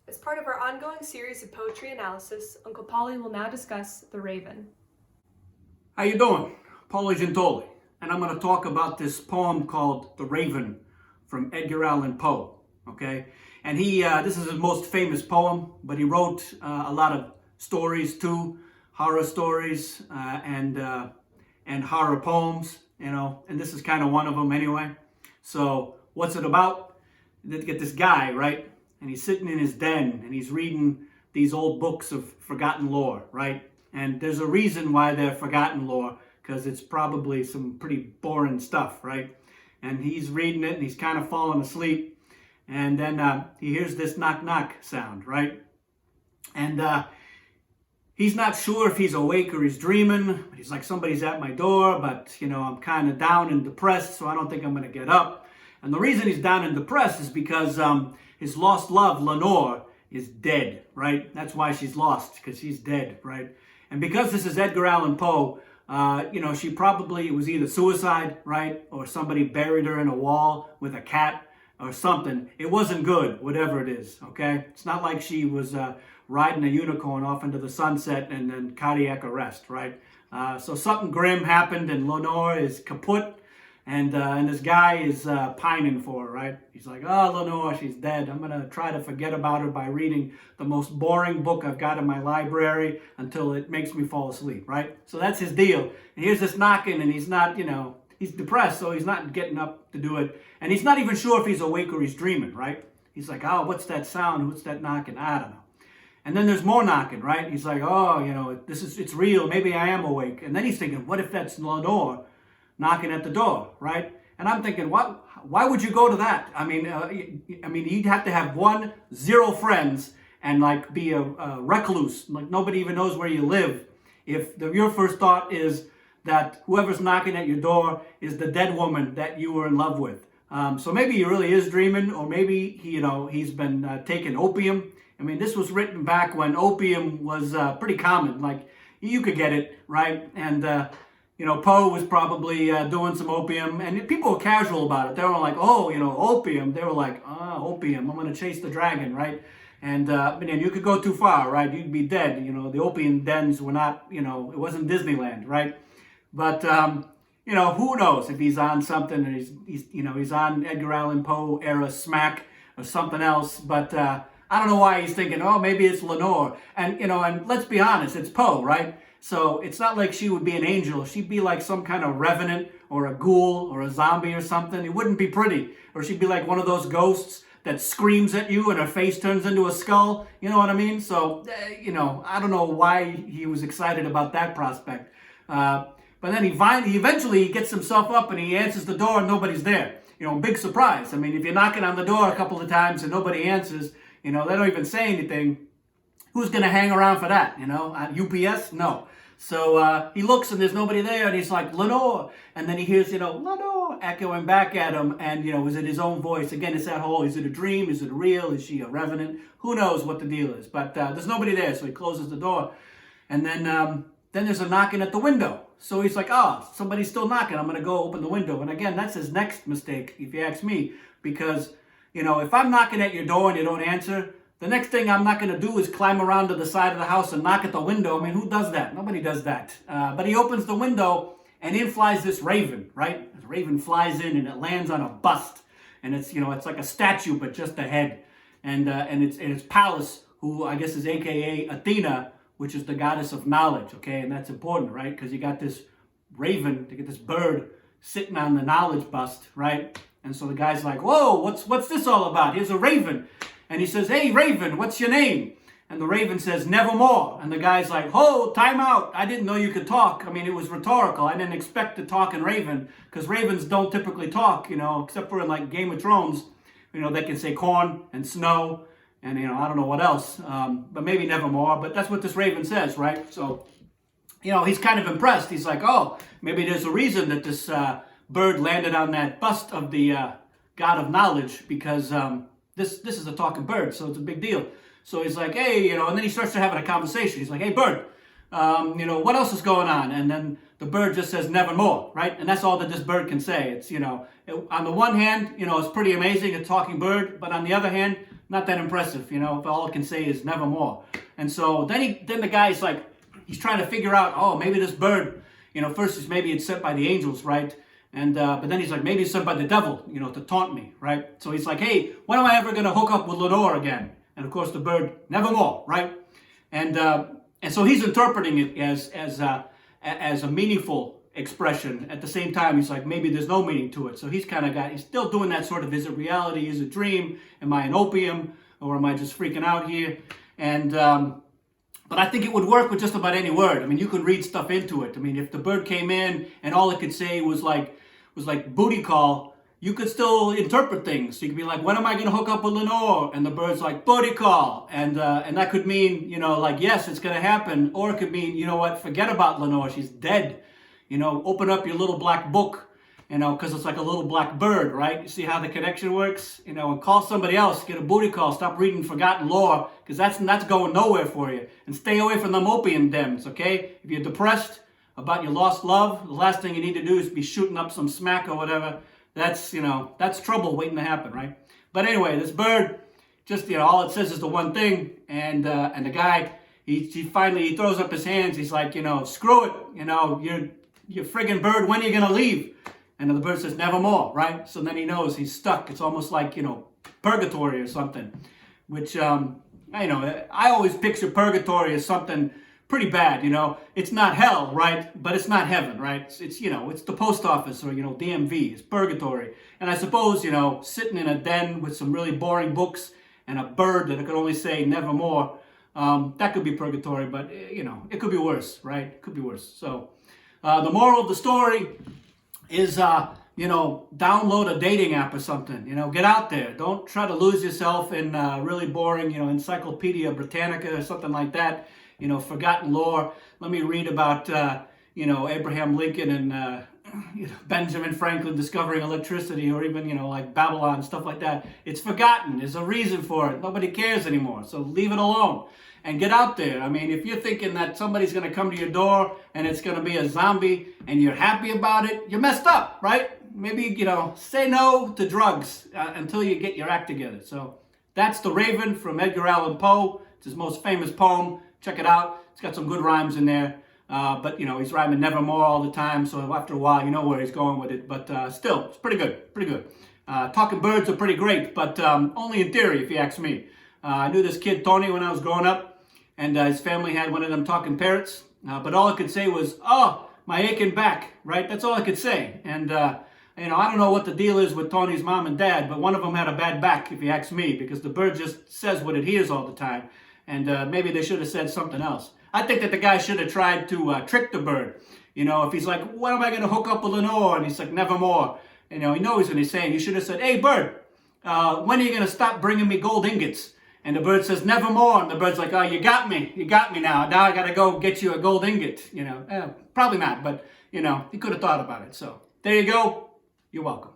As part of our ongoing series of poetry analysis, Uncle Paulie will now discuss The Raven. How you doing? Paulie, and I'm going to talk about this poem called The Raven from Edgar Allen Poe, okay? And this is his most famous poem, but he wrote a lot of stories too, horror stories and horror poems, and this is kind of one of them anyway. So what's it about? You get this guy, right? And he's sitting in his den and he's reading these old books of forgotten lore, right? And there's a reason why they're forgotten lore, because it's probably some pretty boring stuff, right? And he's reading it and he's kind of falling asleep. And then he hears this knock knock sound, right? And he's not sure if he's awake or he's dreaming. He's like, somebody's at my door, but I'm kind of down and depressed, so I don't think I'm going to get up. And the reason he's down and depressed is because his lost love, Lenore, is dead, right? That's why she's lost, because she's dead, right? And because this is Edgar Allan Poe, she probably was either suicide, right? Or somebody buried her in a wall with a cat or something. It wasn't good, whatever it is, okay? It's not like she was riding a unicorn off into the sunset and then cardiac arrest, right? So something grim happened and Lenore is kaput. And this guy is pining for her, right? He's like, oh, Lenore, she's dead. I'm going to try to forget about her by reading the most boring book I've got in my library until it makes me fall asleep, right? So that's his deal. And here's this knocking, and he's not, he's depressed, so he's not getting up to do it. And he's not even sure if he's awake or he's dreaming, right? He's like, oh, what's that sound? What's that knocking? I don't know. And then there's more knocking, right? He's like, oh, it's real. Maybe I am awake. And then he's thinking, what if that's Lenore knocking at the door, right? And I'm thinking, why would you go to that? I mean, you'd have to have 0 friends and like be a recluse, like nobody even knows where you live. If your first thought is that whoever's knocking at your door is the dead woman that you were in love with. So maybe he really is dreaming, or maybe he's been taking opium. I mean, this was written back when opium was pretty common. Like you could get it, right? And Poe was probably doing some opium, and people were casual about it. They were like, oh, opium. They were like, opium, I'm going to chase the dragon, right? And then you could go too far, right? You'd be dead. The opium dens were not, it wasn't Disneyland, right? But, who knows if he's on something, and he's on Edgar Allan Poe era smack or something else. But I don't know why he's thinking, oh, maybe it's Lenore. And, and let's be honest, it's Poe, right? So it's not like she would be an angel. She'd be like some kind of revenant or a ghoul or a zombie or something. It wouldn't be pretty. Or she'd be like one of those ghosts that screams at you and her face turns into a skull. You know what I mean? So, I don't know why he was excited about that prospect. But then he eventually gets himself up and he answers the door and nobody's there. Big surprise. I mean, if you're knocking on the door a couple of times and nobody answers, they don't even say anything. Who's going to hang around for that, At UPS? No. So he looks and there's nobody there and he's like, Lenore. And then he hears, Lenore echoing back at him. And, is it his own voice? Again, it's that whole, is it a dream? Is it real? Is she a revenant? Who knows what the deal is? But there's nobody there. So he closes the door. And then there's a knocking at the window. So he's like, somebody's still knocking. I'm going to go open the window. And again, that's his next mistake, if you ask me. Because, if I'm knocking at your door and you don't answer, the next thing I'm not going to do is climb around to the side of the house and knock at the window. I mean, who does that? Nobody does that. But he opens the window and in flies this raven, right? This raven flies in and it lands on a bust. And it's, it's like a statue, but just a head. And it's Pallas, who I guess is AKA Athena, which is the goddess of knowledge, okay? And that's important, right? Because you got this raven, you get this bird sitting on the knowledge bust, right? And so the guy's like, whoa, what's this all about? Here's a raven. And he says, hey, Raven, what's your name? And the Raven says, Nevermore. And the guy's like, oh, time out. I didn't know you could talk. I mean, it was rhetorical. I didn't expect to talk in Raven, because ravens don't typically talk, except for in like Game of Thrones. They can say corn and snow and, I don't know what else. But maybe Nevermore. But that's what this Raven says, right? So, he's kind of impressed. He's like, oh, maybe there's a reason that this bird landed on that bust of the god of knowledge, because This is a talking bird, so it's a big deal. So he's like, hey, and then he starts to having a conversation. He's like, hey, bird, what else is going on? And then the bird just says nevermore, right? And that's all that this bird can say. It's, on the one hand, it's pretty amazing, a talking bird, but on the other hand, not that impressive, you know. All I can say is nevermore. And so then the guy's like, he's trying to figure out, oh, maybe this bird, you know, first maybe it's sent by the angels, right? And but then he's like, maybe it's sent by the devil, you know, to taunt me, right? So he's like, hey, when am I ever going to hook up with Lenore again? And of course the bird, nevermore, right? And so he's interpreting it as a meaningful expression. At the same time, he's like, maybe there's no meaning to it. So he's still doing that sort of, is it reality, is it dream? Am I an opium, or am I just freaking out here? And but I think it would work with just about any word. I mean, you could read stuff into it. I mean, if the bird came in and all it could say was like booty call, you could still interpret things. You could be like, when am I going to hook up with Lenore? And the bird's like, booty call. And that could mean, you know, like, yes, it's going to happen. Or it could mean, you know what, forget about Lenore. She's dead. You know, open up your little black book, you know, because it's like a little black bird, right? You see how the connection works? You know, and call somebody else, get a booty call, stop reading forgotten lore, because that's going nowhere for you. And stay away from them opium dens, okay? If you're depressed about your lost love, the last thing you need to do is be shooting up some smack or whatever. That's, you know, that's trouble waiting to happen, right? But anyway, this bird, just, you know, all it says is the one thing, and the guy, he finally throws up his hands. He's like, you know, screw it, you know, you friggin' bird, when are you gonna leave? And the bird says, nevermore, right? So then he knows he's stuck. It's almost like, you know, purgatory or something, which, I always picture purgatory as something pretty bad, you know. It's not hell, right? But it's not heaven, right? It's you know, it's the post office or, you know, DMV. It's purgatory. And I suppose, you know, sitting in a den with some really boring books and a bird that could only say nevermore, that could be purgatory, but, you know, it could be worse, right? It could be worse. So the moral of the story is, you know, download a dating app or something. You know, get out there. Don't try to lose yourself in really boring, you know, Encyclopedia Britannica or something like that. You know, forgotten lore. Let me read about, you know, Abraham Lincoln and Benjamin Franklin discovering electricity, or even, you know, like Babylon, stuff like that. It's forgotten. There's a reason for it. Nobody cares anymore. So leave it alone and get out there. I mean, if you're thinking that somebody's going to come to your door and it's going to be a zombie and you're happy about it, you're messed up, right? Maybe, you know, say no to drugs until you get your act together. So that's The Raven from Edgar Allan Poe. It's his most famous poem. Check it out. It's got some good rhymes in there. But, you know, he's rhyming nevermore all the time. So after a while, you know where he's going with it. But still, it's pretty good. Pretty good. Talking birds are pretty great, but only in theory, if you ask me. I knew this kid, Tony, when I was growing up. And his family had one of them talking parrots. But all I could say was, oh, my aching back, right? That's all I could say. And, you know, I don't know what the deal is with Tony's mom and dad, but one of them had a bad back, if you ask me, because the bird just says what it hears all the time. And maybe they should have said something else. I think that the guy should have tried to trick the bird. You know, if he's like, when am I going to hook up with Lenore? And he's like, nevermore. You know, he knows what he's saying. You should have said, hey, bird, when are you going to stop bringing me gold ingots? And the bird says, nevermore. And the bird's like, oh, you got me. You got me now. Now I got to go get you a gold ingot. You know, probably not. But, you know, he could have thought about it. So there you go. You're welcome.